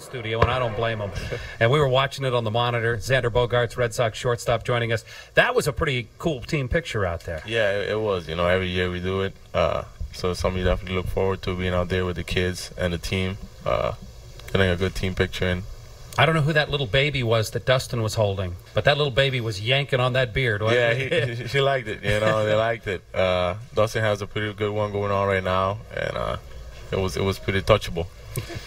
studio, and I don't blame him. And we were watching it on the monitor. Xander Bogaerts, Red Sox shortstop, joining us. That was a pretty cool team picture out there. Yeah, it was. You know, every year we do it. So it's something you definitely look forward to, being out there with the kids and the team, getting a good team picture in. I don't know who that little baby was that Dustin was holding, but that little baby was yanking on that beard. Yeah, she liked it. You know, they liked it. Dustin has a pretty good one going on right now, and it was pretty touchable.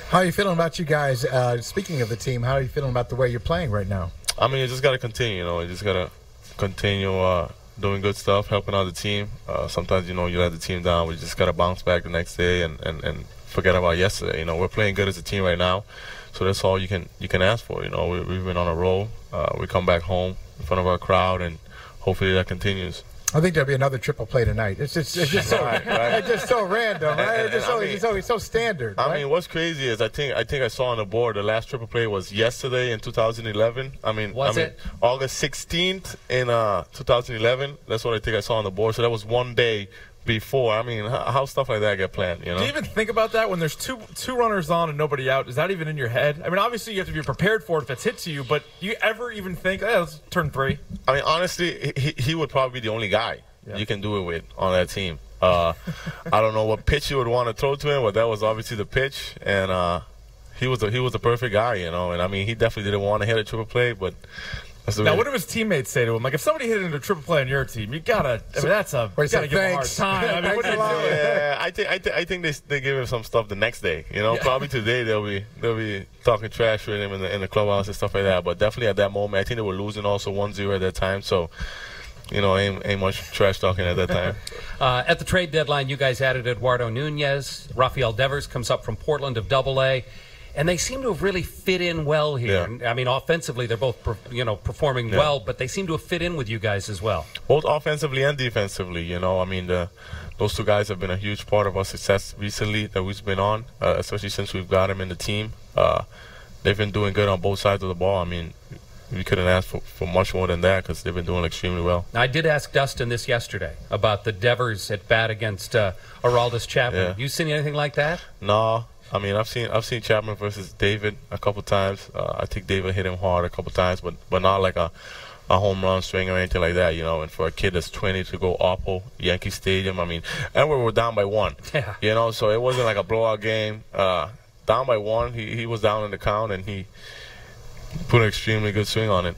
How are you feeling about you guys? Speaking of the team, how are you feeling about the way you're playing right now? I mean, you just got to continue. You know, you just got to continue doing good stuff, helping out the team. Sometimes, you know, you let the team down. We just got to bounce back the next day and forget about yesterday. You know, we're playing good as a team right now. So that's all you can ask for. You know, we've been on a roll. We come back home in front of our crowd, and hopefully that continues. I think there'll be another triple play tonight. It's just so right. It's just so random, right? It's so standard. I right? mean, what's crazy is I think I saw on the board the last triple play was yesterday in 2011. I mean, August 16th in 2011. That's what I think I saw on the board. So that was one day before. I mean, how stuff like that get planned, you know? Do you even think about that when there's two runners on and nobody out? Is that even in your head? I mean, obviously you have to be prepared for it if it's hit to you, but do you ever even think, hey, let's turn 3? I mean, honestly, he would probably be the only guy you can do it with on that team. I don't know what pitch you would want to throw to him, but that was obviously the pitch, and he was the perfect guy, you know. And I mean, he definitely didn't want to hit a triple play, but now, what do his teammates say to him? Like, if somebody hit into a triple play on your team, you gotta. I mean, that's a. You gotta give him a hard time. I mean, what do you do? Yeah, I think they give him some stuff the next day. You know, probably today they'll be talking trash with him in the clubhouse and stuff like that. But definitely at that moment, I think they were losing also 1-0 at that time. So, you know, ain't much trash talking at that time. At the trade deadline, you guys added Eduardo Nunez. Rafael Devers comes up from Portland of AA. And they seem to have really fit in well here. Yeah. I mean, offensively, they're both performing well, but they seem to have fit in with you guys as well. Both offensively and defensively, you know. I mean, those two guys have been a huge part of our success recently that we've been on, especially since we've got them in the team. They've been doing good on both sides of the ball. I mean, we couldn't ask for much more than that because they've been doing extremely well. Now, I did ask Dustin this yesterday about the Devers at bat against Aroldis Chapman. Yeah. You seen anything like that? No. I mean, I've seen Chapman versus David a couple times. I think David hit him hard a couple times, but not like a home run swing or anything like that, you know. And for a kid that's 20 to go Oppo, Yankee Stadium, I mean, and we were down by 1. Yeah. You know, so it wasn't like a blowout game. Down by 1, he was down in the count, and he put an extremely good swing on it.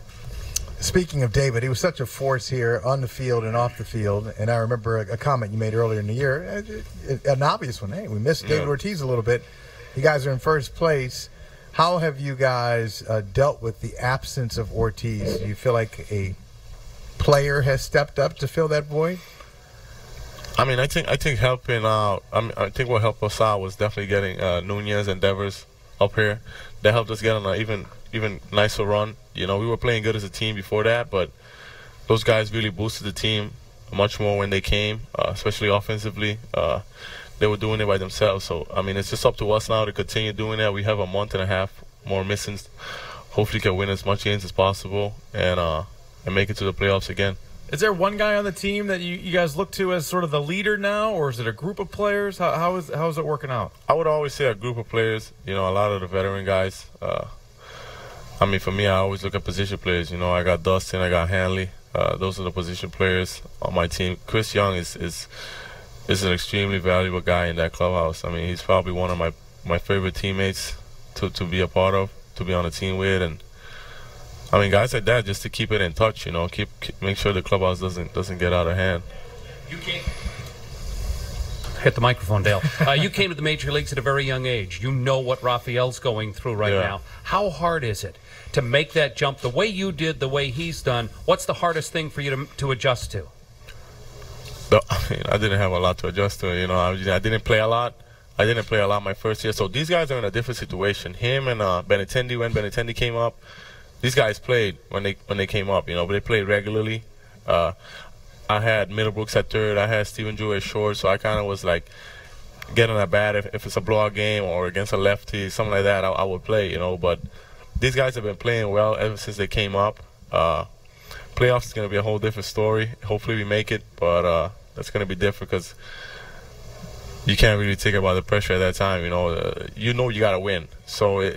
Speaking of David, he was such a force here on the field and off the field. And I remember a comment you made earlier in the year, an obvious one. Hey, we missed David Ortiz a little bit. You guys are in first place. How have you guys dealt with the absence of Ortiz? Do you feel like a player has stepped up to fill that void? I mean, I think helping out. I think what helped us out was definitely getting Nunez and Devers up here. That helped us get on an even nicer run. You know, we were playing good as a team before that, but those guys really boosted the team much more when they came, especially offensively. They were doing it by themselves. So, I mean, it's just up to us now to continue doing that. We have a month and a half more missing. Hopefully can win as much games as possible and make it to the playoffs again. Is there one guy on the team that you guys look to as sort of the leader now, or is it a group of players? How is it working out? I would always say a group of players. You know, a lot of the veteran guys. I mean, for me, I always look at position players. You know, I got Dustin, I got Hanley. Those are the position players on my team. Chris Young is an extremely valuable guy in that clubhouse. I mean, he's probably one of my favorite teammates to be a part of, to be on a team with, and I mean, guys like that, just to keep it in touch, you know, make sure the clubhouse doesn't get out of hand. You came. Hit the microphone, Dale. You came to the major leagues at a very young age. You know what Rafael's going through right now. How hard is it to make that jump the way you did, the way he's done? What's the hardest thing for you to adjust to? I mean, I didn't have a lot to adjust to. You know, I didn't play a lot. I didn't play a lot my first year. So these guys are in a different situation. Him and Benintendi, when Benintendi came up, these guys played when they came up. You know, but they played regularly. I had Middlebrooks at third. I had Stephen Drew at short. So I kind of was like getting at bat if it's a blowout game or against a lefty, something like that. I would play. You know, but these guys have been playing well ever since they came up. Playoffs is going to be a whole different story. Hopefully we make it, but that's going to be different because you can't really think about the pressure at that time. You got to win. So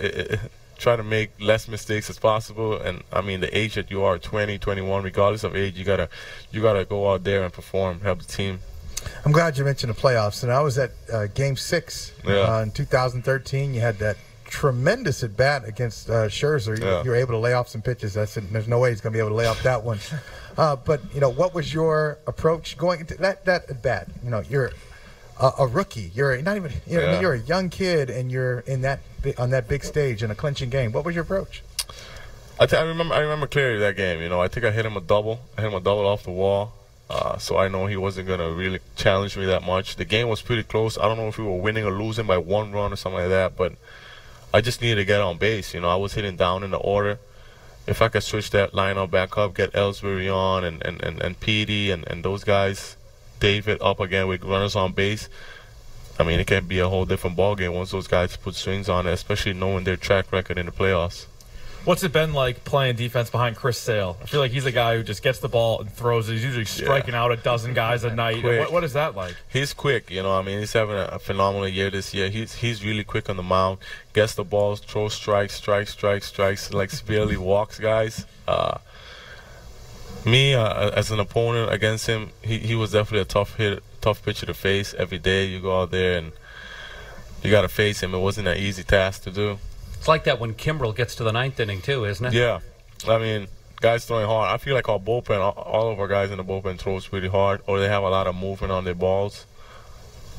try to make less mistakes as possible. And I mean, the age that you are, 20, 21, regardless of age, you gotta go out there and perform, help the team. I'm glad you mentioned the playoffs. And I was at Game 6 in 2013. You had that tremendous at bat against Scherzer. You were able to lay off some pitches. There's no way he's going to be able to lay off that one. But what was your approach going into that at bat? You're a rookie. You're not even. You're a young kid, and you're on that big stage in a clinching game. What was your approach? I remember clearly that game. I think I hit him a double. I hit him a double off the wall. So I know he wasn't going to really challenge me that much. The game was pretty close. I don't know if we were winning or losing by 1 run or something like that, but I just needed to get on base. I was hitting down in the order. If I could switch that lineup back up, get Ellsbury on and Petey and those guys, David up again with runners on base, I mean, it can be a whole different ballgame once those guys put swings on it, especially knowing their track record in the playoffs. What's it been like playing defense behind Chris Sale? I feel like he's a guy who just gets the ball and throws it. He's usually striking out a dozen guys a night. What is that like? He's quick. I mean, he's having a phenomenal year this year. He's really quick on the mound. Gets the balls, throws strikes, like barely walks guys. Me, as an opponent against him, he was definitely a tough pitcher to face every day. You go out there and you got to face him. It wasn't an easy task to do. It's like that when Kimbrel gets to the 9th inning, too, isn't it? Yeah. I mean, guys throwing hard. I feel like our bullpen, all of our guys in the bullpen throws pretty hard, or they have a lot of movement on their balls.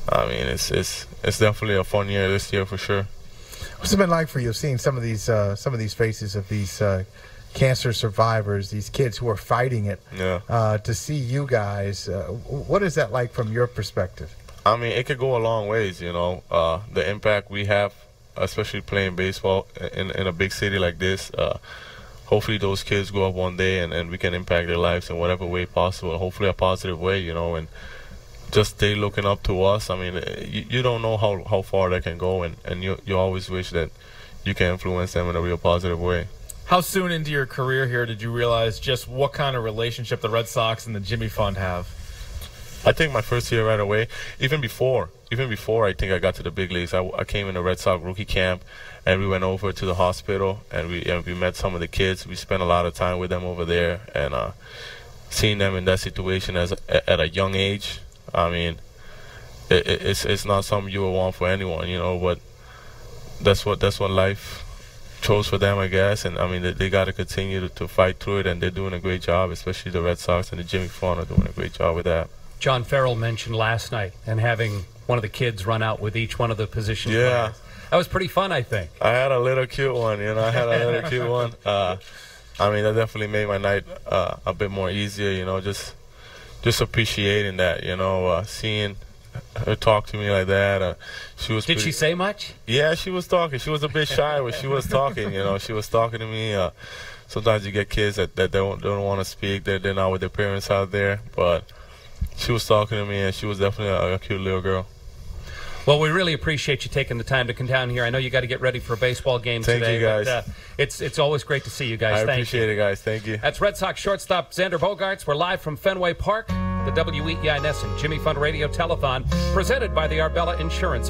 I mean, it's definitely a fun year this year for sure. What's it been like for you seeing some of these faces of these cancer survivors, these kids who are fighting it? Yeah. To see you guys, what is that like from your perspective? I mean, it could go a long ways, the impact we have, especially playing baseball in a big city like this. Hopefully those kids grow up one day and we can impact their lives in whatever way possible, hopefully a positive way, and just they looking up to us. I mean, you don't know how far they can go, and you always wish that you can influence them in a real positive way. How soon into your career here did you realize just what kind of relationship the Red Sox and the Jimmy Fund have? I think my first year right away, even before I think I got to the big leagues, I came in the Red Sox rookie camp, and we went over to the hospital, and we met some of the kids. We spent a lot of time with them over there, and seeing them in that situation at a young age, I mean, it's not something you would want for anyone, but that's what life chose for them, I guess. And I mean, they got to continue to fight through it, and they're doing a great job, especially the Red Sox and the Jimmy Fund are doing a great job with that. John Farrell mentioned last night and having one of the kids run out with each one of the position players. That was pretty fun, I think. I had a little cute one, I had a little cute one. I mean, that definitely made my night a bit more easier, just appreciating that, seeing her talk to me like that. Did she say much? Yeah, she was talking. She was a bit shy, but she was talking, she was talking to me. Sometimes you get kids that don't want to speak. They're not with their parents out there, but she was talking to me, and she was definitely a cute little girl. Well, we really appreciate you taking the time to come down here. I know you got to get ready for a baseball game today. Thank you, guys. But, it's always great to see you guys. I appreciate it, guys. Thank you. That's Red Sox shortstop Xander Bogaerts. We're live from Fenway Park. The WEEI Nesson Jimmy Fund Radio Telethon, presented by the Arbella Insurance